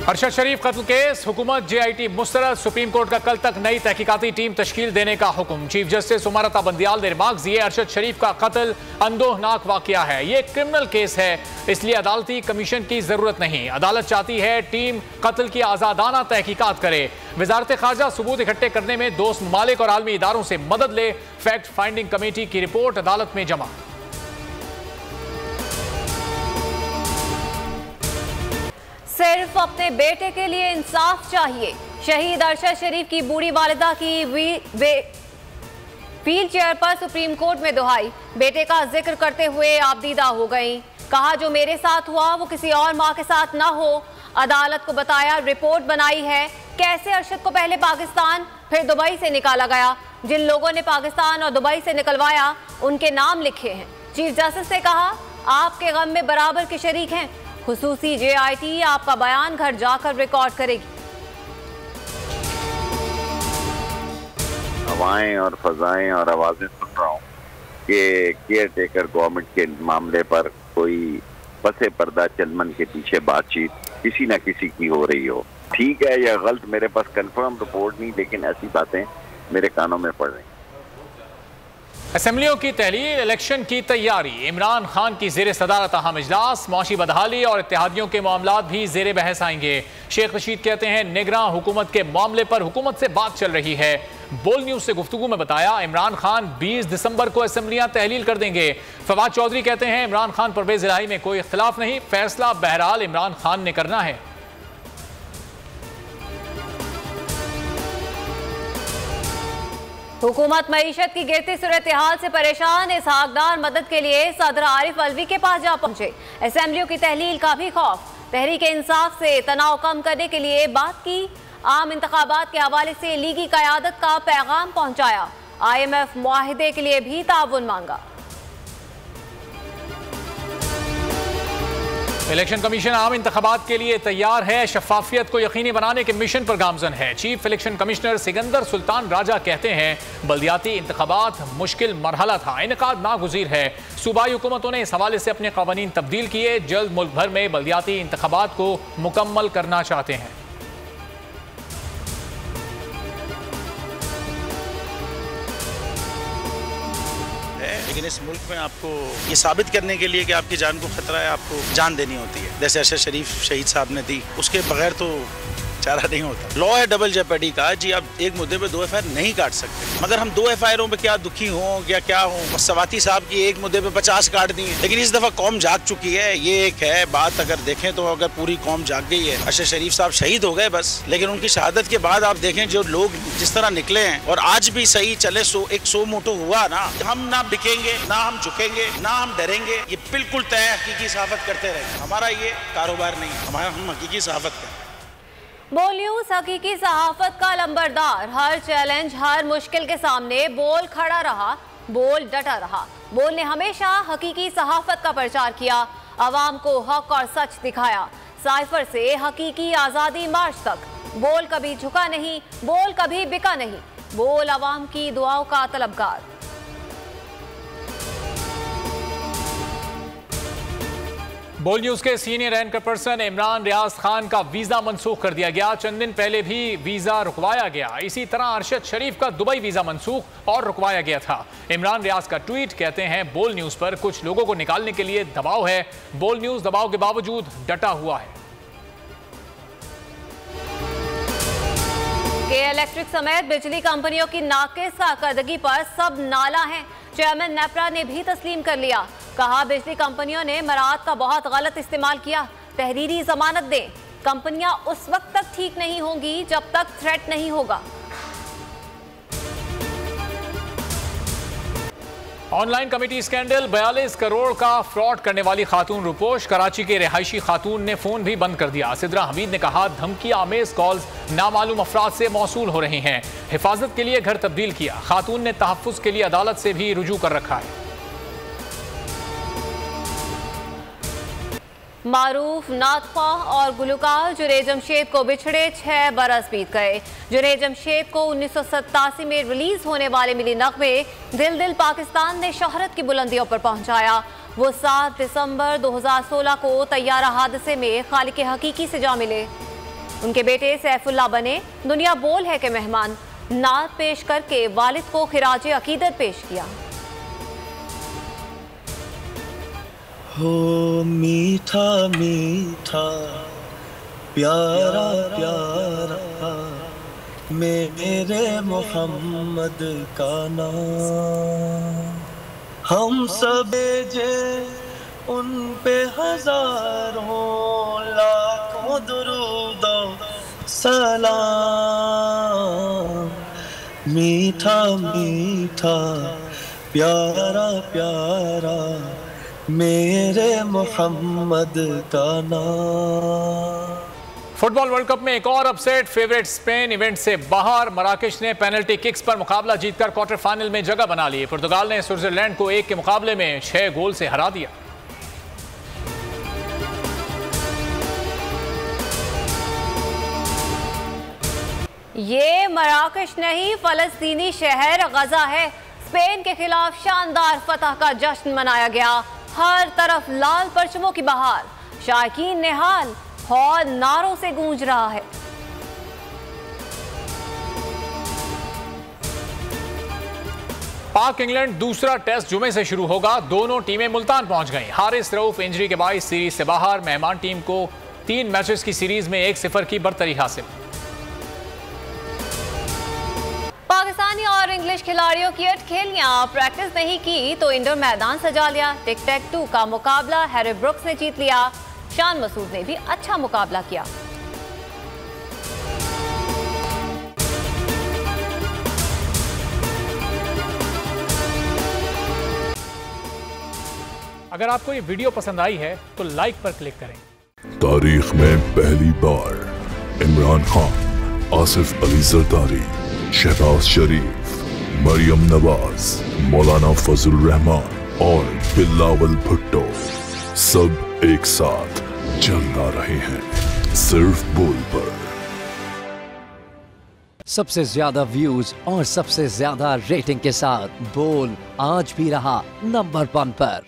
अरशद शरीफ कत्ल केस, हुकूमत JIT मुस्तरद, supreme court का कल तक नई तहकीकाती टीम तश्कील देने का हुक्म। चीफ जस्टिस उमर बंदियाल ने रिमार्क्स दिए, अरशद शरीफ का कत्ल अंदोहनाक वाकया है, ये क्रिमिनल केस है, इसलिए अदालती कमीशन की जरूरत नहीं। अदालत चाहती है टीम कत्ल की आजादाना तहकीकात करे। वजारत खारजा सबूत इकट्ठे करने में दोस्त ममालिक और आलमी इदारों से मदद ले। फैक्ट फाइंडिंग कमेटी की रिपोर्ट अदालत में जमा। सिर्फ अपने बेटे के लिए इंसाफ चाहिए। शहीद अरशद शरीफ की बूढ़ी वालिदा की व्हील चेयर पर सुप्रीम कोर्ट में दुहाई। बेटे का जिक्र करते हुए आबदीदा हो गई। कहा जो मेरे साथ हुआ वो किसी और माँ के साथ ना हो। अदालत को बताया रिपोर्ट बनाई है कैसे अरशद को पहले पाकिस्तान फिर दुबई से निकाला गया। जिन लोगों ने पाकिस्तान और दुबई से निकलवाया उनके नाम लिखे हैं। चीफ जस्टिस ने कहा आपके गम में बराबर के शरीक हैं। खुसूसी JIT आपका बयान घर जाकर रिकॉर्ड करेगी। हवाएं और फजाएं और आवाजें सुन रहा हूँ कि केयर टेकर गवर्नमेंट के मामले पर कोई पसे पर्दा चलमन के पीछे बातचीत किसी न किसी की हो रही हो। ठीक है या गलत, मेरे पास कंफर्म रिपोर्ट नहीं, लेकिन ऐसी बातें मेरे कानों में पड़ रही। असेंबलियों की तहलील, इलेक्शन की तैयारी, इमरान खान की जेर सदारत अहम इजलास, मौशी बदहाली और इत्तेहादियों के मामलात भी जेर बहस आएंगे। शेख रशीद कहते हैं निगरान हुकूमत के मामले पर हुकूमत से बात चल रही है। बोल न्यूज से गुफ्तगू में बताया इमरान खान 20 दिसंबर को असेंबलियां तहलील कर देंगे। फवाद चौधरी कहते हैं इमरान खान परवेज इलाही में कोई इख्तिलाफ नहीं, फैसला बहरहाल इमरान खान ने करना है। हुकूमत मईशत की गिरती सूरत हाल से परेशान, इस हकदार मदद के लिए सदर आरिफ अलवी के पास जा पहुंचे। असेंबलियों की तहलील का भी खौफ, तहरीक इंसाफ से तनाव कम करने के लिए बात की। आम इंतखाबात के हवाले से लीगी क़यादत का पैगाम पहुंचाया। IMF मुआहिदे के लिए भी ताउन मांगा। इलेक्शन कमीशन आम इंतखाबात के लिए तैयार है, शफाफियत को यकीनी बनाने के मिशन पर गामजन है। Chief election commissioner Sikandar Sultan Raja कहते हैं बल्दियाती इंतखाबात मुश्किल मरहला था, इनकाद नागुज़ीर है। सूबाई हुकूमतों ने इस हवाले से अपने कवानीन तब्दील किए, जल्द मुल्क भर में बल्दियाती इंतखाबात को मुकम्मल करना चाहते हैं। लेकिन इस मुल्क में आपको ये साबित करने के लिए कि आपकी जान को खतरा है, आपको जान देनी होती है। जैसे अरशद शरीफ शहीद साहब ने दी, उसके बगैर तो चारा नहीं होता। लॉ है डबल जेपर्डी का जी, आप एक मुद्दे पे 2 FIR नहीं काट सकते। मगर हम 2 FIRों पे क्या दुखी हों या क्या हों। सवाती साहब की एक मुद्दे पे 50 काट दी है, लेकिन इस दफा कौम जाग चुकी है। ये एक है बात, अगर देखें तो अगर पूरी कौम जाग गई है। अरशद शरीफ साहब शहीद हो गए बस, लेकिन उनकी शहादत के बाद आप देखें जो लोग जिस तरह निकले हैं और आज भी सही चले, एक सो मोटो हुआ ना, हम ना बिकेंगे, ना हम झुकेंगे, ना हम डरेंगे। ये बिल्कुल तय हकीकी सहाफत करते रहेंगे। हमारा ये कारोबार नहीं, हम हकीकी सहाफत करें। बोल न्यूज हकीकी सहाफत का लंबरदार, हर चैलेंज हर मुश्किल के सामने बोल खड़ा रहा, बोल डटा रहा। बोल ने हमेशा हकीकी सहाफत का प्रचार किया, अवाम को हक और सच दिखाया। साइफर से हकीकी आज़ादी मार्च तक बोल कभी झुका नहीं, बोल कभी बिका नहीं। बोल अवाम की दुआओं का तलबगार। बोल न्यूज के senior anchor person Imran Riaz Khan का वीजा मनसूख कर दिया गया। चंद दिन पहले भी वीजा रुकवाया गया। इसी तरह अरशद शरीफ का दुबई वीजा मनसूख और रुकवाया गया था। इमरान रियाज का ट्वीट, कहते हैं बोल न्यूज पर कुछ लोगों को निकालने के लिए दबाव है, बोल न्यूज दबाव के बावजूद डटा हुआ है। के इलेक्ट्रिक समेत बिजली कंपनियों की नाकिस कारकर्दगी पर सब नाला हैं। चेयरमैन नेपरा ने भी तस्लीम कर लिया। कहा बिजली कंपनियों ने मराद का बहुत गलत इस्तेमाल किया, तहरीरी जमानत दें। कंपनियां उस वक्त तक ठीक नहीं होंगी जब तक थ्रेट नहीं होगा। ऑनलाइन कमेटी स्कैंडल, 42 करोड़ का फ्रॉड करने वाली खातून रुपोश, कराची के रिहायशी खातून ने फोन भी बंद कर दिया। सिद्रा हमीद ने कहा धमकी आमेज कॉल्स नामालूम अफराद से मौसूल हो रही हैं, हिफाजत के लिए घर तब्दील किया। खातून ने तहफ्फुज के लिए अदालत से भी रुजू कर रखा है। मारूफ नातखा और गुलकार जुनैद जमशेद को बिछड़े 6 बरस बीत गए। जुनैद जमशेद को 1987 में रिलीज होने वाले मिली नग़मे दिल दिल पाकिस्तान ने शोहरत की बुलंदियों पर पहुंचाया। वो 7 दिसंबर 2016 को तैयारा हादसे में खालिक हकीकी से जा मिले। उनके बेटे सैफुल्लाह बने दुनिया बोल है के मेहमान। नात पेश करके वालिद को खिराज अकीदत पेश किया। हो मीठा मीठा प्यारा प्यारा मेरे मोहम्मद का नाम, हम सब जे उन पे हजारों लाखों दुरूद सलाम। मीठा मीठा प्यारा प्यारा मेरे मोहम्मद का नाम। फुटबॉल वर्ल्ड कप में एक और अपसेट, फेवरेट स्पेन इवेंट से बाहर। मराकेश ने पेनल्टी किक्स पर मुकाबला जीतकर क्वार्टर फाइनल में जगह बना ली। पुर्तगाल ने स्विट्जरलैंड को 1 के मुकाबले में 6 गोल से हरा दिया। ये मराकेश नहीं, फलस्तीनी शहर गजा है। स्पेन के खिलाफ शानदार फतह का जश्न मनाया गया। हर तरफ लाल परचमों की बहार, शायकीन निहाल हॉल नारों से गूंज रहा है। पाक इंग्लैंड दूसरा टेस्ट जुमे से शुरू होगा। दोनों टीमें मुल्तान पहुंच गईं। हारिस रऊफ इंजरी के बायस सीरीज से बाहर। मेहमान टीम को 3 मैचेस की सीरीज में 1-0 की बढ़तरी हासिल। पाकिस्तानी और इंग्लिश खिलाड़ियों की अटखेलियां, प्रैक्टिस नहीं की तो इंडोर मैदान सजा लिया। टिक टैक 2 का मुकाबला हैरी ब्रुक्स ने जीत लिया। शान मसूद ने भी अच्छा मुकाबला किया। अगर आपको ये वीडियो पसंद आई है तो लाइक पर क्लिक करें। तारीख में पहली बार इमरान खान, आसिफ अली जरदारी, शहबाज शरीफ, मरियम नवाज, मौलाना फजल रहमान और बिलावल भुट्टो सब एक साथ चल रहे हैं सिर्फ बोल पर। सबसे ज्यादा व्यूज और सबसे ज्यादा रेटिंग के साथ बोल आज भी रहा नंबर 1 पर।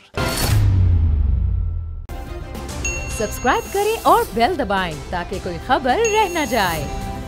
सब्सक्राइब करें और बेल दबाएं ताकि कोई खबर रह न जाए।